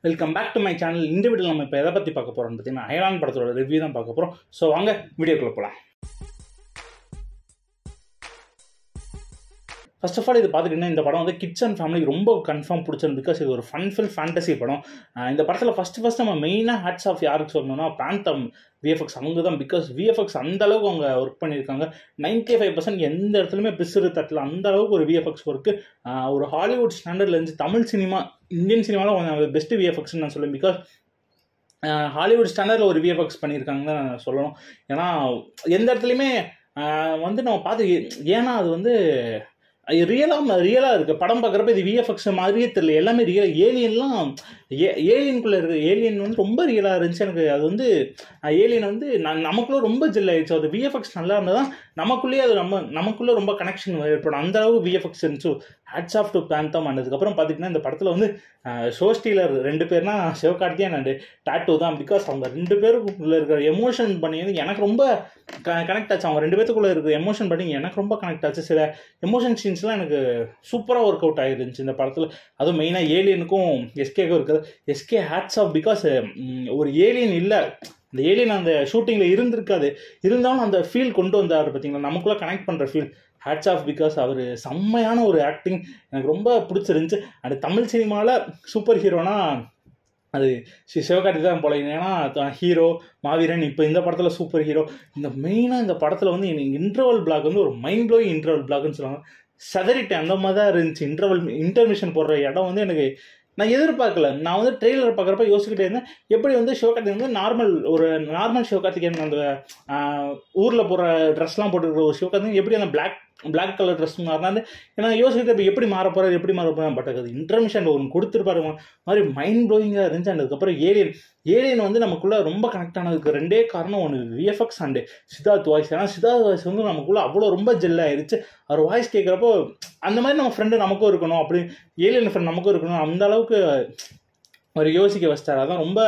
Welcome back to my channel. இந்த வீடியோவில் நம்ம இப்போ எதை பற்றி பார்க்க போகிறோம்னு பார்த்தீங்கன்னா அயலான் படத்தோட ரிவ்யூ தான் பார்க்க போகிறோம். ஸோ வாங்க வீடியோக்குள்ளே போகலாம். ஃபர்ஸ்ட் ஆஃப் ஆல் இது பார்த்துக்கிட்டிங்கன்னா இந்த படம் வந்து கிட்ஸ் அண்ட் ஃபேமிலிக்கு ரொம்ப கன்ஃபார்ம் பிடிச்சிருந்து. பிகாஸ் இது ஒரு ஃபன்ஃபில் ஃபேண்டசி படம். இந்த படத்தில் ஃபஸ்ட்டு நம்ம மெயினாக ஹேட்ஸ் ஆஃப் யாருக்கு சொல்லணும்னா பேந்தம் விஎஃப்எக்ஸ் அவங்க தான். பிகாஸ் விஎஃப்எக்ஸ் அந்தளவுக்கு அவங்க ஒர்க் பண்ணியிருக்காங்க. 95% எந்த இடத்துலையுமே பிசுறு தட்டில் அந்த அளவுக்கு ஒரு விஎஃப்எக்ஸ் ஒர்க்கு ஒரு ஹாலிவுட் ஸ்டாண்டர்டில் இருந்து தமிழ் சினிமா இந்தியன் சினிமாவில் பெஸ்ட்டு விஎஃப்எக்ஸ்ன்னு நான் சொல்லுவேன். பிகாஸ் ஹாலிவுட் ஸ்டாண்டர்டில் ஒரு விஎஃப்எக்ஸ் பண்ணியிருக்காங்கன்னு தான் நான் சொல்லணும். ஏன்னா எந்த இடத்துலையுமே வந்து நம்ம பார்த்து ஏன்னா அது வந்து ரியலாக இருக்குது. படம் பார்க்குறப்ப இது விஎஃப்எக்ஸ் மாதிரியே தெரியல, எல்லாமே ரியல். ஏலியன்லாம் ஏலியனுக்குள்ளே இருக்குது. ஏலியன் வந்து ரொம்ப ரியலாக இருந்துச்சு. எனக்கு அது வந்து ஏலியன் வந்து நமக்குள்ளே ரொம்ப ஜெல் ஆகிடுச்சு. அது விஎஃப்எக்ஸ் நல்லா இருந்தால் தான் நமக்குள்ளேயே அது நமக்குள்ளே ரொம்ப கனெக்ஷன் ஏற்படும். அந்த அளவுக்கு விஎஃப்எக்ஸ் இருந்துச்சு. Hats off to Phantom. அதுக்கப்புறம் பார்த்திங்கன்னா இந்த படத்தில் வந்து ஷோ ஸ்டீலர் 2 பேர்னா சிவகார்த்திகேயன் அண்ட் டாட்டூ தான். பிகாஸ் அவங்க 2 பேருக்குள்ளே இருக்கிற எமோஷன் பண்ணி எனக்கு ரொம்ப கனெக்ட் ஆச்சு. அவங்க 2 பேத்துக்குள்ளே இருக்கிற எமோஷன் பண்ணி எனக்கு ரொம்ப கனெக்ட் ஆச்சு. சில எமோஷன் சீன்ஸ்லாம் எனக்கு சூப்பராக ஒர்க் அவுட் ஆகிருந்துச்சு இந்த படத்தில். அதுவும் மெயினாக ஏலியனுக்கும் எஸ்கேக்கும் இருக்குது. SK hats off. பிகாஸ் ஒரு ஏலியன் இல்லை, அந்த ஏலியன் அந்த ஷூட்டிங்கில் இருந்திருக்காது, இருந்தாலும் அந்த ஃபீல் கொண்டு வந்தார் பார்த்தீங்களா, நமக்குள்ளே கனெக்ட் பண்ணுற ஃபீல். Hats off. பிகாஸ் அவர் செம்மையான ஒரு ஆக்டிங் எனக்கு ரொம்ப பிடிச்சிருந்துச்சு. அண்ட் தமிழ் சினிமாவில் சூப்பர் ஹீரோனா அது சிவகார்த்திகேயன் தான் போல. ஏன்னா ஹீரோ மாவீரன், இப்போ இந்த படத்தில் சூப்பர் ஹீரோ. இந்த மெயினாக இந்த படத்தில் வந்து எனக்கு இன்டர்வல் பிளாக் வந்து ஒரு மைண்ட் ப்ளோயிங் இன்டர்வல் பிளாக்னு சொல்லுவாங்க. சதறிட்டேன், அந்த மாதிரி தான் இருந்துச்சு. இன்டர்மிஷன் போடுற இடம் வந்து எனக்கு நான் எதிர்பார்க்கல. நான் வந்து ட்ரெய்லர் பார்க்குறப்ப யோசிச்சுக்கிட்டே இருந்தேன், எப்படி வந்து சிவகார்த்திகேயன் வந்து நார்மல் சிவகார்த்திகேயன் அந்த ஊரில் போடுற ட்ரெஸ்லாம் போட்டுருக்கிற ஒரு சிவகார்த்திகேயன் எப்படி அந்த பிளாக் கலர் ட்ரெஸ் மாறினாரு. ஏன்னா யோசிக்கிட்டு இப்போ எப்படி மாற போகிறார். பட் அது இன்டர்மிஷன் ஒன்று கொடுத்துருப்பாரு மாதிரி மைண்ட் ப்ளோயிங்காக இருந்துச்சு. அதுக்கப்புறம் ஏலியன் வந்து நமக்குள்ளே ரொம்ப கனெக்ட் ஆனதுக்கு 2 காரணம். ஒன்று விஎஃப்எக்ஸ் அண்டு சித்தார்த் வாய்ஸ். ஏன்னா சித்தார்த் வாய்ஸ் வந்து நமக்குள்ளே அவ்வளோ ரொம்ப ஜெல் ஆயிடுச்சு. அவர் வாய்ஸ் கேட்குறப்போ அந்த மாதிரி நம்ம ஃப்ரெண்டு நமக்கும் இருக்கணும், அப்படி ஏலியன் ஃப்ரெண்ட் நமக்கும் இருக்கணும், அந்த அளவுக்கு அவர் யோசிக்க வச்சிட்டார். அதான் ரொம்ப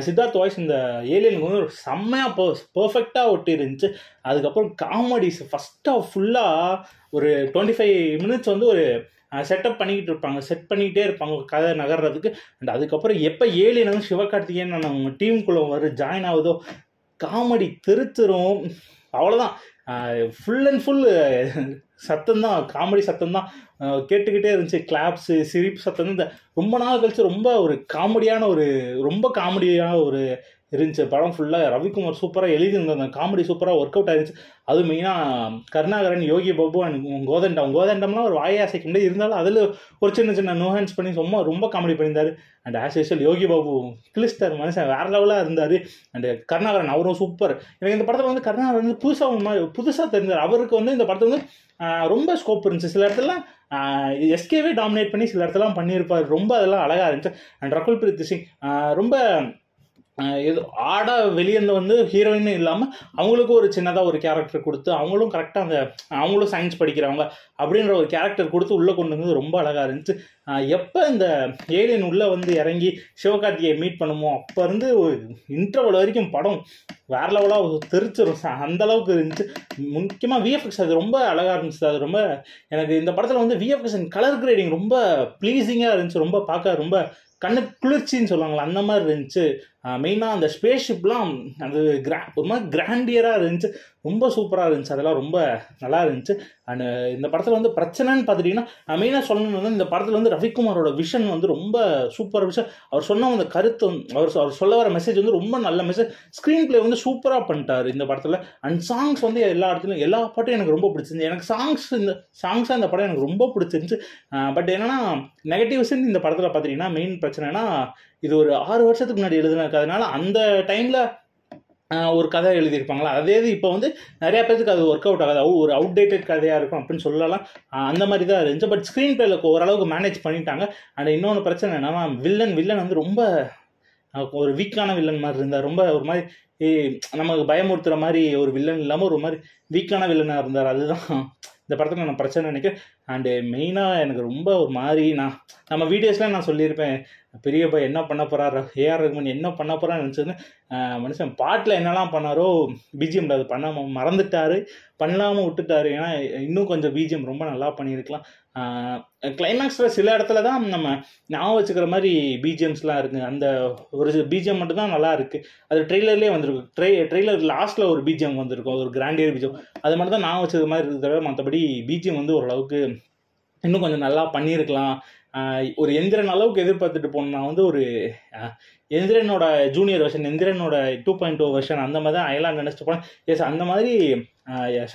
சித்தார்த் வாய்ஸ் இந்த ஏலியனுக்கு வந்து ஒரு செம்மையாக பர்ஃபெக்டாக ஒட்டி இருந்துச்சு. அதுக்கப்புறம் காமெடிஸ் ஃபஸ்ட் ஆஃப் ஃபுல்லாக ஒரு 25 மினிட்ஸ் வந்து ஒரு செட்டப் பண்ணிக்கிட்டு இருப்பாங்க, செட் பண்ணிக்கிட்டே இருப்பாங்க கதை நகர்றதுக்கு. அண்ட் அதுக்கப்புறம் எப்போ ஏலியன் வந்து சிவகார்த்திகேயன் அவங்க டீமுக்குள்ளே ஜாயின் ஆகுதோ காமெடி திருச்சிரும். அவ்வளோதான், ஃபுல் அண்ட் ஃபுல் சத்தம்தான், காமெடி சத்தம்தான் கேட்டுக்கிட்டே இருந்துச்சு. கிளாப்ஸு சிரிப்பு சத்தம் இந்த ரொம்ப நாள் கழிச்சு ரொம்ப ஒரு காமெடியான ஒரு இருந்துச்சு படம் ஃபுல்லாக. ரவிக்குமார் சூப்பராக எழுதியிருந்த அந்த காமெடி சூப்பராக ஒர்க் அவுட் ஆகிருந்துச்சு. அதுவும் மெயினாக கருணாகரன், யோகி பாபு அண்ட் கோதண்டம்லாம் ஒரு வாயை அசைக்க முடியாது, இருந்தாலும் அதில் ஒரு சின்ன நோஹேன்ஸ் பண்ணி ரொம்ப காமெடி பண்ணியிருந்தார். And as usual Yogi Babu கிளிஸ்டர் மனுஷன் வேறு லெவலாக இருந்தார். அண்டு கருணாகரன் அவரும் சூப்பர். எனக்கு இந்த படத்தில் வந்து கருணாகரன் வந்து புதுசாக தெரிஞ்சார். அவருக்கு வந்து இந்த படத்தில் வந்து ரொம்ப ஸ்கோப் இருந்துச்சு. சில இடத்துல எஸ்கேவே டாமினேட் பண்ணி சில இடத்துலாம் பண்ணியிருப்பார். ரொம்ப அதெல்லாம் அழகாக இருந்துச்சு. அண்ட் ரகுல் பிரீத் சிங் ரொம்ப இது வெளியேந்து வந்து ஹீரோயின்னு இல்லாமல் அவங்களுக்கும் ஒரு சின்னதாக ஒரு கேரக்டர் கொடுத்து அவங்களும் கரெக்டாக அவங்களும் சயின்ஸ் படிக்கிறவங்க அப்படின்ற ஒரு கேரக்டர் கொடுத்து உள்ளே கொண்டு வந்து ரொம்ப அழகாக இருந்துச்சு. எப்போ இந்த ஏலியன் உள்ளே வந்து இறங்கி சிவகார்த்திகேயன் மீட் பண்ணுமோ அப்போ இருந்து ஒரு இன்டர்வல் வரைக்கும் படம் வேறு லெவலாக தெரிச்சிடும். அந்தளவுக்கு இருந்துச்சு. முக்கியமாக விஎஃப்எக்ஸ் அது ரொம்ப அழகாக இருந்துச்சு. அது ரொம்ப எனக்கு இந்த படத்தில் வந்து விஎஃப்எக்ஸ் அண்ட் கலர் கிரேடிங் ரொம்ப ப்ளீஸிங்காக இருந்துச்சு. ரொம்ப பார்க்க ரொம்ப கண்ணு குளிர்ச்சின்னு சொல்லுவாங்களா அந்த மாதிரி இருந்துச்சு. மெயினாக அந்த ஸ்பேஸ் ஷிப்லாம் அது ஒரு மாதிரி கிராண்டியராக இருந்துச்சு. ரொம்ப சூப்பராக இருந்துச்சு. அதெல்லாம் ரொம்ப நல்லா இருந்துச்சு. அண்ட் இந்த படத்தில் வந்து பிரச்சனைன்னு பார்த்துட்டிங்கன்னா மெயினாக சொல்லணும்னா இந்த படத்தில் வந்து ரவிக்குமாரோட விஷன் வந்து ரொம்ப சூப்பர் விஷன். அவர் சொன்ன அந்த கருத்து அவர் சொல்ல வர மெசேஜ் வந்து ரொம்ப நல்ல மெசேஜ். ஸ்க்ரீன் பிளே வந்து சூப்பராக பண்ணிட்டார் இந்த படத்தில். அண்ட் சாங்ஸ் வந்து எல்லா இடத்துலையும் எல்லா பாட்டும் எனக்கு ரொம்ப பிடிச்சிருந்துச்சு. எனக்கு சாங்ஸாக இந்த படம் எனக்கு ரொம்ப பிடிச்சிருந்துச்சு. பட் என்னன்னா நெகட்டிவ்ஸ் இந்த படத்தில் பார்த்துட்டிங்கன்னா மெயின் பிரச்சனைனா இது ஒரு 6 வருஷத்துக்கு முன்னாடி எழுதின கதைனால அந்த டைமில் ஒரு கதை எழுதியிருப்பாங்களா, அதே இது இப்போ வந்து நிறையா பேருக்கு அது ஒர்க் அவுட் ஆகாது, ஒரு அவுடேட்டட் கதையாக இருக்கும் அப்படின்னு சொல்லலாம். அந்த மாதிரி தான் இருந்துச்சு. பட் ஸ்க்ரீன் பிளேல ஓரளவுக்கு மேனேஜ் பண்ணிட்டாங்க. அண்ட் இன்னொன்று பிரச்சனை என்னன்னா வில்லன் வந்து ரொம்ப ஒரு வீக்கான வில்லன் மாதிரி இருந்தார். ரொம்ப ஒரு மாதிரி நமக்கு பயமுறுத்துகிற மாதிரி ஒரு வில்லன் இல்லாமல் ஒரு மாதிரி வீக்கான வில்லனாக இருந்தார். அதுதான் இந்த படத்தில் நான் பிரச்சனை நினைக்கிறேன். அண்டு மெயினாக எனக்கு ரொம்ப ஒரு மாதிரி நம்ம வீடியோஸ்லாம் நான் சொல்லியிருப்பேன், பெரிய பை என்ன பண்ண போகிறார், ஏஆர் ரஹ்மான் என்ன பண்ண போகிறான்னு நினச்சதுன்னு மனுஷன் பாட்டில் என்னெல்லாம் பண்ணாரோ பிஜிஎம்ல அது பண்ணாமல் மறந்துட்டார், பண்ணாமல் விட்டுட்டாரு. ஏன்னா இன்னும் கொஞ்சம் பிஜிஎம் ரொம்ப நல்லா பண்ணியிருக்கலாம். கிளைமேக்ஸில் சில இடத்துல தான் நம்ம ஞாபகம் வச்சுக்கிற மாதிரி பிஜிஎம்ஸ்லாம் இருக்குது. அந்த ஒரு பிஜிஎம் மட்டும்தான் நல்லா இருக்குது. அது ட்ரெய்லர்லேயே வந்திருக்கும். ட்ரெய்லர் லாஸ்ட்டில் ஒரு பிஜிஎம் வந்திருக்கும், ஒரு கிராண்டியர் பிஜிஎம். அது மட்டும் தான் ஞாபகம் வச்சுக்கிற மாதிரி இருக்கிறத தவிர மற்றபடி பிஜிஎம் வந்து ஓரளவுக்கு இன்னும் கொஞ்சம் நல்லா பண்ணியிருக்கலாம். ஒரு எந்திரன் அளவுக்கு எதிர்பார்த்துட்டு போனோம்னா வந்து ஒரு எந்திரனோட ஜூனியர் வெர்ஷன், எந்திரனோட 2.0 வெர்ஷன் அந்த மாதிரி தான் அயலான் நினச்சிட்டு போனேன். எஸ், அந்த மாதிரி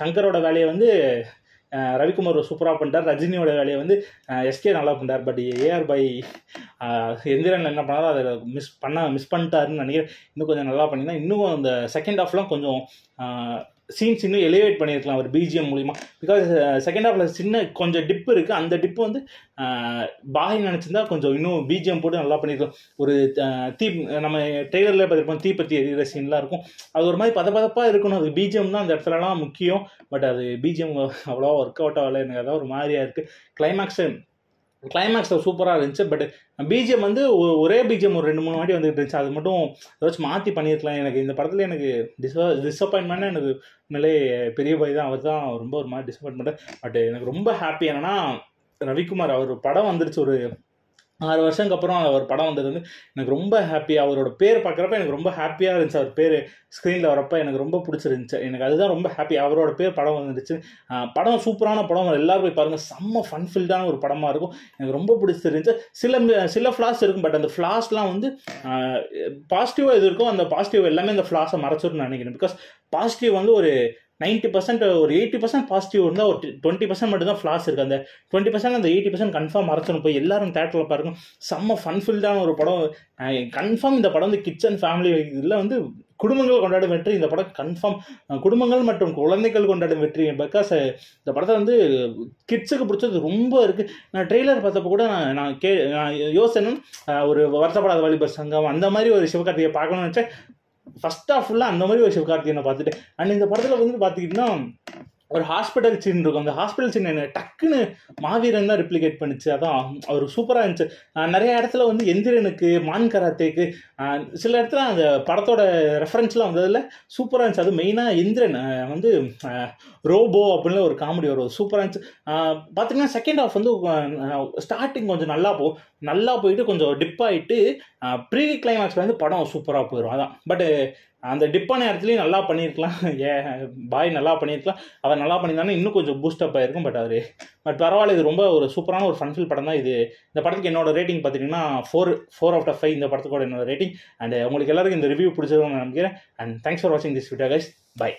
சங்கரோட வேலையை வந்து ரவிக்குமார் சூப்பராக பண்ணிட்டார். ரஜினியோட வேலையை வந்து எஸ்கே நல்லா பண்ணிட்டார். பட் ஏஆர் பை எந்திரன் என்ன பண்ணாரோ அதை மிஸ் பண்ணிட்டாருன்னு நினைக்கிறேன். இன்னும் கொஞ்சம் நல்லா பண்ணியிருந்தா இன்னும் அந்த செகண்ட் ஹாஃப்லாம் கொஞ்சம் சீன்ஸ் இன்னும் எலிவேட் பண்ணியிருக்கலாம் ஒரு பிஜிஎம் மூலிமா. பிகாஸ் செகண்ட் ஹாஃபில் சின்ன கொஞ்சம் டிப்பு இருக்குது. அந்த டிப்பு வந்து பாய் நினச்சிருந்தா கொஞ்சம் இன்னும் பிஜிஎம் போட்டு நல்லா பண்ணியிருக்கலாம். ஒரு நம்ம ட்ரெய்லரில் பார்த்துருப்போம், தீப்பத்தி எரியிற சீன்லாம் இருக்கும். அது ஒரு மாதிரி பதப்பதப்பாக இருக்கணும். அது பிஜிஎம் தான் அந்த இடத்துலலாம் முக்கியம். பட் அது பிஜிஎம் அவ்வளோவா ஒர்க் அவுட் ஆகலை. எனக்கு அதான் ஒரு மாதிரியாக இருக்குது. கிளைமேக்ஸில் சூப்பராக இருந்துச்சு. பட் பிஜிஎம் வந்து ஒரே பிஜிஎம் ஒரு 2-3 வாட்டி வந்துகிட்டு இருந்துச்சு. அது மட்டும் ஏதாச்சும் மாற்றி பண்ணியிருக்கலாம். எனக்கு இந்த படத்தில் எனக்கு டிஸப்பாயின்மெண்ட்டாக எனக்கு உண்மையிலே பெரிய பாய் தான். அவர் தான் ரொம்ப ஒரு மாதிரி டிஸப்பாயின்மெண்ட்டு. பட் எனக்கு ரொம்ப ஹாப்பி என்னன்னா, ரவிக்குமார் அவர் படம் வந்துருச்சு. ஒரு 6 வருஷத்துக்கு அப்புறம் அவர் படம் வந்தது வந்து எனக்கு ரொம்ப ஹாப்பியாக, அவரோட பேர் பார்க்குறப்ப எனக்கு ரொம்ப ஹாப்பியாக இருந்துச்சு. அவர் பேர் ஸ்க்ரீனில் வரப்போ எனக்கு ரொம்ப பிடிச்சிருந்துச்சு. எனக்கு அதுதான் ரொம்ப ஹாப்பி, அவரோட பேர் படம் வந்துருச்சு. படம் சூப்பரான படம், எல்லோரும் போய் பாருங்கள். செம்ம ஃபன்ஃபில்டான ஒரு படமாக இருக்கும். எனக்கு ரொம்ப பிடிச்சிருந்துச்சு. சில ஃப்ளாஸ் இருக்கும். பட் அந்த ஃப்ளாஸ்லாம் வந்து பாசிட்டிவாக இது இருக்கும். அந்த பாசிட்டிவ் எல்லாமே அந்த ஃப்ளாஸை மறைச்சிருன்னு நினைக்கிறேன். பிகாஸ் பாசிட்டிவ் வந்து ஒரு 90%, ஒரு 80% பாசிட்டிவ் இருந்தால் ஒரு 20% மட்டும் தான் ஃப்ளாஸ் இருக்குது. அந்த 20% அந்த 80% கன்ஃபார்ம் மறைச்சிடும். போய் எல்லாரும் தேட்டரில் பாருங்க. செம்ம ஃபன்ஃபில்டான ஒரு படம். கன்ஃபார்ம் இந்த படம் வந்து கிட்ஸ் அண்ட் ஃபேமிலி இதில் வந்து குடும்பங்கள் கொண்டாடும் வெற்றி. இந்த படம் கன்ஃபார்ம் குடும்பங்கள் மற்றும் குழந்தைகள் கொண்டாடும் வெற்றி. பிகாஸ் இந்த படத்தை வந்து கிட்ஸுக்கு பிடிச்சது ரொம்ப இருக்குது. நான் ட்ரெய்லர் பார்த்தப்போ கூட நான் யோசனை ஒரு வருத்தப்படாத வாலிபர் சங்கம் அந்த மாதிரி ஒரு சிவகார்த்திகை பார்க்கணும்னு நினச்சேன். ஃபர்ஸ்ட் ஆஃப் ஃபுல்லாக அந்த மாதிரி ஒரு சிவகார்த்திகேயனை பார்த்துட்டு. அண்ட் இந்த படத்தில் வந்து பார்த்துக்கிட்டிங்கன்னா ஒரு ஹாஸ்பிட்டல் சீன் இருக்கும். அந்த ஹாஸ்பிட்டல் சீன் என்ன டக்குன்னு மாவீரன் தான் ரிப்ளிகேட் பண்ணிச்சு. அதான் அவர் சூப்பராக இருந்துச்சு. நிறைய இடத்துல வந்து எந்திரனுக்கு, மான் கராத்தேக்கு, சில இடத்துல அந்த படத்தோட ரெஃபரன்ஸ்லாம் வந்ததில் சூப்பராக இருந்துச்சு. அது மெயினாக எந்திரன் வந்து ரோபோ அப்படின்னு ஒரு காமெடி வரும், சூப்பராக இருந்துச்சு. பார்த்தீங்கன்னா செகண்ட் ஹாஃப் வந்து ஸ்டார்டிங் கொஞ்சம் நல்லா போயிட்டு கொஞ்சம் டிப் ஆகிட்டு ப்ரீ கிளைமேக்ஸில் வந்து படம் சூப்பராக போயிடும். அதான். பட் அந்த டிப்பான இடத்துலையும் நல்லா பண்ணியிருக்கலாம். பாய் நல்லா பண்ணியிருக்கலாம். அவர் நல்லா பண்ணியிருந்தாலும் இன்னும் கொஞ்சம் பூஸ்டப் ஆகிருக்கும். பட் பரவாயில்ல, இது ரொம்ப ஒரு சூப்பரான ஒரு ஃபன்ஃபில் படம் தான் இது. இந்த படத்துக்கு என்னோட ரேட்டிங் பார்த்தீங்கன்னா 4/5 இந்த படத்துக்கோட என்னோட ரேட்டிங். அண்ட் உங்களுக்கு எல்லாருக்கும் இந்த ரிவ்யூ பிடிச்சிருக்கும்னு நினைக்கிறேன். அண்ட் தேங்க்ஸ் ஃபார் வாட்சிங் திஸ் வீடியோ கைஸ். பை.